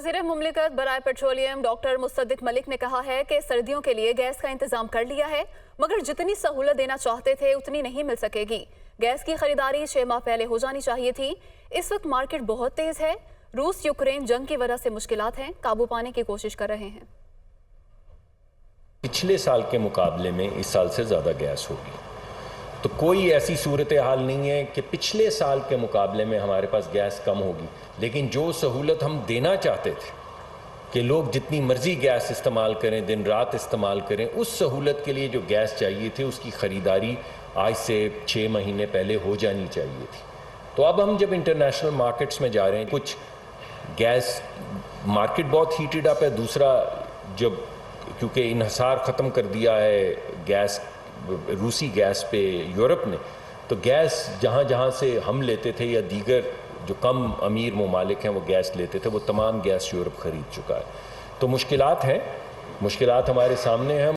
वज़ीर मुमलिकत बराए petroleum doctor मुस्तदिक Malik ने कहा है कि सर्दियों के लिए गैस का इंतजाम कर लिया है, मगर जितनी सहूलत देना चाहते थे उतनी नहीं मिल सकेगी। गैस की खरीदारी 6 माह पहले हो जानी चाहिए थी। इस वक्त मार्केट बहुत तेज है। रूस यूक्रेन जंग की वजह से मुश्किलात हैं, काबू पाने की कोशिश कर रहे हैं। पिछले साल के मुकाबले में इस साल से ज़्यादा गैस होगी, तो कोई ऐसी सूरत हाल नहीं है कि पिछले साल के मुकाबले में हमारे पास गैस कम होगी। लेकिन जो सहूलत हम देना चाहते थे कि लोग जितनी मर्जी गैस इस्तेमाल करें, दिन रात इस्तेमाल करें, उस सहूलत के लिए जो गैस चाहिए थी उसकी ख़रीदारी आज से 6 महीने पहले हो जानी चाहिए थी। तो अब हम जब इंटरनेशनल मार्केट्स में जा रहे हैं, कुछ गैस मार्केट बहुत हीटेड अप है। दूसरा, जब क्योंकि इन्हसार ख़त्म कर दिया है गैस, रूसी गैस पे यूरोप ने, तो गैस जहाँ जहाँ से हम लेते थे या दीगर जो कम अमीर ममालिक हैं वो गैस लेते थे, वो तमाम गैस यूरोप ख़रीद चुका है। तो मुश्किलात हैं, मुश्किलात हमारे सामने हैं।